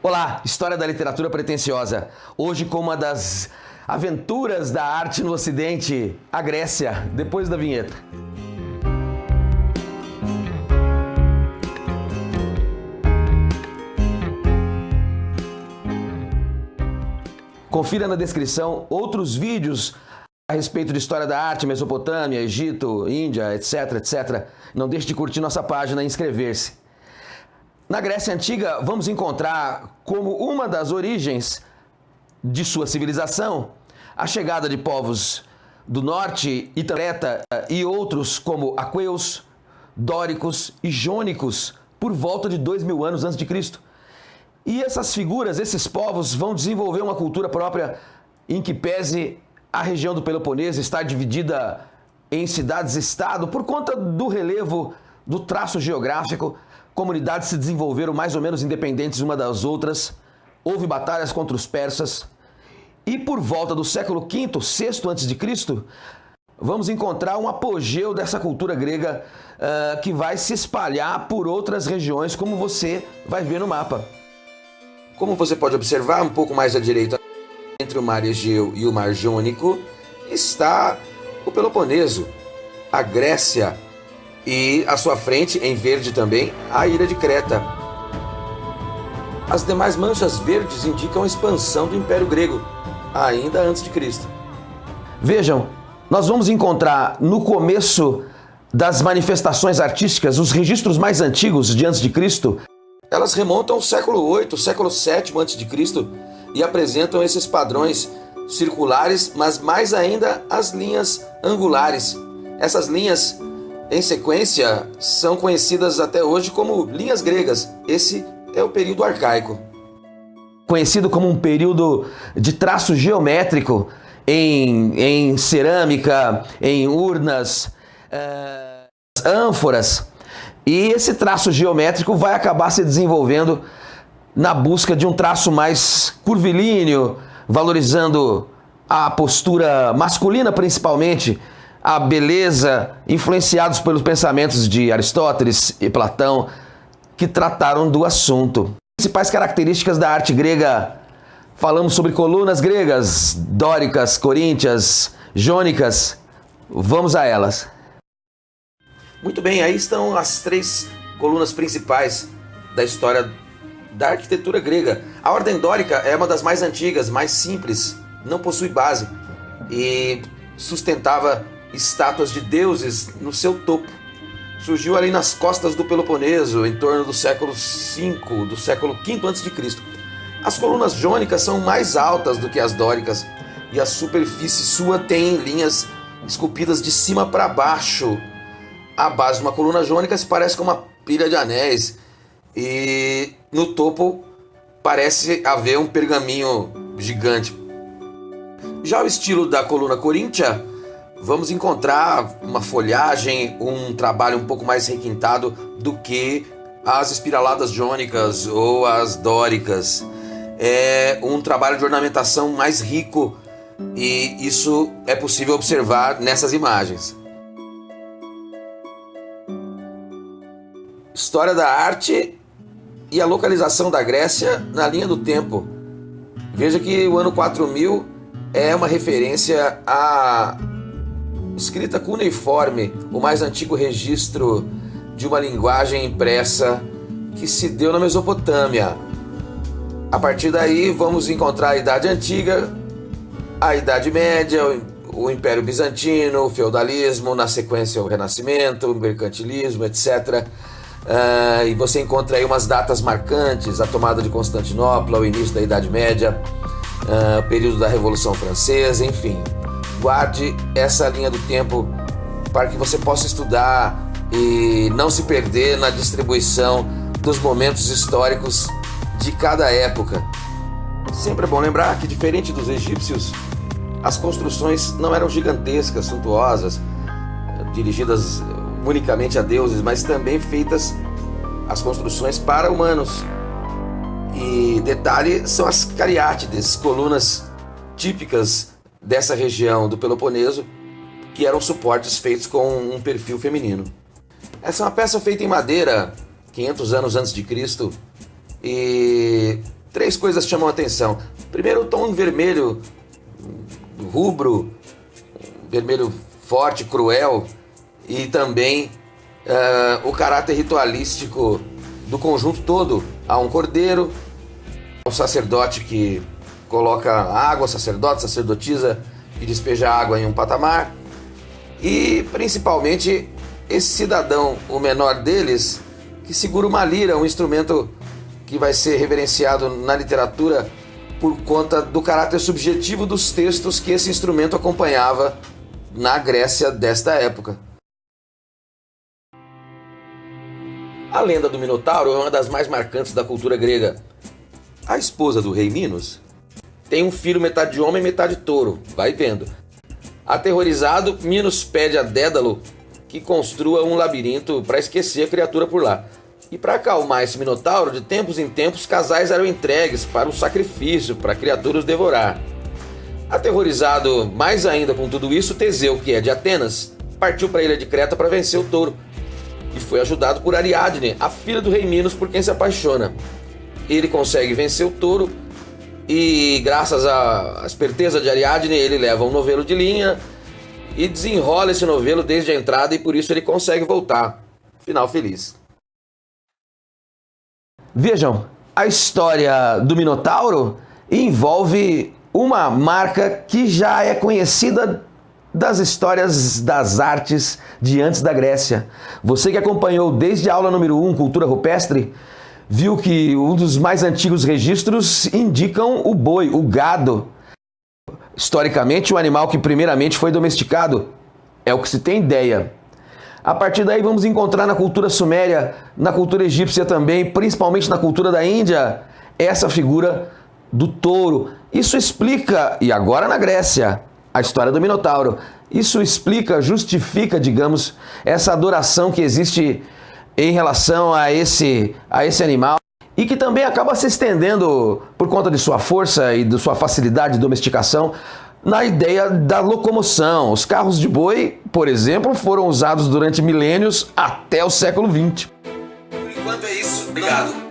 Olá, história da literatura pretensiosa. Hoje com uma das aventuras da arte no Ocidente, a Grécia, depois da vinheta. Confira na descrição outros vídeos a respeito de história da arte, Mesopotâmia, Egito, Índia, etc, etc. Não deixe de curtir nossa página e inscrever-se. Na Grécia Antiga, vamos encontrar como uma das origens de sua civilização a chegada de povos do norte, Creta e outros como aqueus, dóricos e jônicos por volta de 2000 anos antes de Cristo. E essas figuras, esses povos vão desenvolver uma cultura própria em que pese a região do Peloponeso estar dividida em cidades-estado por conta do relevo do traço geográfico. Comunidades se desenvolveram mais ou menos independentes uma das outras, houve batalhas contra os persas, e por volta do século V, VI a.C., vamos encontrar um apogeu dessa cultura grega que vai se espalhar por outras regiões, como você vai ver no mapa. Como você pode observar, um pouco mais à direita, entre o Mar Egeu e o Mar Jônico, está o Peloponeso, a Grécia, e à sua frente, em verde também, a ilha de Creta. As demais manchas verdes indicam a expansão do Império Grego, ainda antes de Cristo. Vejam, nós vamos encontrar no começo das manifestações artísticas os registros mais antigos de antes de Cristo. Elas remontam ao século VIII, século VII a.C. e apresentam esses padrões circulares, mas mais ainda as linhas angulares. Essas linhas, em sequência, são conhecidas até hoje como linhas gregas. Esse é o período arcaico. Conhecido como um período de traço geométrico em cerâmica, em urnas, ânforas. E esse traço geométrico vai acabar se desenvolvendo na busca de um traço mais curvilíneo, valorizando a postura masculina principalmente, a beleza, influenciados pelos pensamentos de Aristóteles e Platão, que trataram do assunto. Principais características da arte grega: falamos sobre colunas gregas, dóricas, coríntias, jônicas. Vamos a elas. Muito bem, aí estão as três colunas principais da história da arquitetura grega. A ordem dórica é uma das mais antigas, mais simples, não possui base e sustentava estátuas de deuses no seu topo. Surgiu ali nas costas do Peloponeso, em torno do século V, do século V a.C. As colunas jônicas são mais altas do que as dóricas e a superfície sua tem linhas esculpidas de cima para baixo. A base de uma coluna jônica se parece com uma pilha de anéis e no topo parece haver um pergaminho gigante. Já o estilo da coluna coríntia, vamos encontrar uma folhagem, um trabalho um pouco mais requintado do que as espiraladas jônicas ou as dóricas. É um trabalho de ornamentação mais rico e isso é possível observar nessas imagens. História da arte e a localização da Grécia na linha do tempo. Veja que o ano 4000 é uma referência à escrita cuneiforme, o mais antigo registro de uma linguagem impressa que se deu na Mesopotâmia. A partir daí vamos encontrar a Idade Antiga, a Idade Média, o Império Bizantino, o feudalismo, na sequência o Renascimento, o mercantilismo, etc. E você encontra aí umas datas marcantes: a tomada de Constantinopla, o início da Idade Média, o período da Revolução Francesa, enfim. Guarde essa linha do tempo para que você possa estudar e não se perder na distribuição dos momentos históricos de cada época. Sempre é bom lembrar que, diferente dos egípcios, as construções não eram gigantescas, suntuosas, dirigidas unicamente a deuses, mas também feitas as construções para humanos. E detalhe são as cariátides, colunas típicas dessa região do Peloponeso, que eram suportes feitos com um perfil feminino. Essa é uma peça feita em madeira, 500 anos antes de Cristo, e Três coisas chamam a atenção. Primeiro, o tom vermelho, rubro, vermelho forte, cruel, e também o caráter ritualístico do conjunto todo. Há um cordeiro, um sacerdote que coloca água, sacerdote, sacerdotisa, que despeja água em um patamar, e principalmente esse cidadão, o menor deles, que segura uma lira, um instrumento que vai ser reverenciado na literatura por conta do caráter subjetivo dos textos que esse instrumento acompanhava na Grécia desta época. A lenda do Minotauro é uma das mais marcantes da cultura grega. A esposa do rei Minos tem um filho metade homem e metade touro, vai vendo. Aterrorizado, Minos pede a Dédalo que construa um labirinto para esquecer a criatura por lá. E para acalmar esse Minotauro, de tempos em tempos, casais eram entregues para um sacrifício, para a criatura os devorar. Aterrorizado mais ainda com tudo isso, Teseu, que é de Atenas, partiu para a ilha de Creta para vencer o touro. E foi ajudado por Ariadne, a filha do rei Minos, por quem se apaixona. Ele consegue vencer o touro e, graças à esperteza de Ariadne, ele leva um novelo de linha e desenrola esse novelo desde a entrada, e por isso ele consegue voltar. Final feliz. Vejam, a história do Minotauro envolve uma marca que já é conhecida das histórias das artes de antes da Grécia. Você que acompanhou desde a aula número 1, Cultura Rupestre, viu que um dos mais antigos registros indicam o boi, o gado. Historicamente, o animal que primeiramente foi domesticado. É o que se tem ideia. A partir daí vamos encontrar na cultura suméria, na cultura egípcia também, principalmente na cultura da Índia, essa figura do touro. Isso explica, e agora na Grécia, a história do Minotauro. Isso explica, justifica, digamos, essa adoração que existe em relação a esse animal, e que também acaba se estendendo, por conta de sua força e de sua facilidade de domesticação, na ideia da locomoção. Os carros de boi, por exemplo, foram usados durante milênios até o século XX. Por enquanto é isso. Obrigado.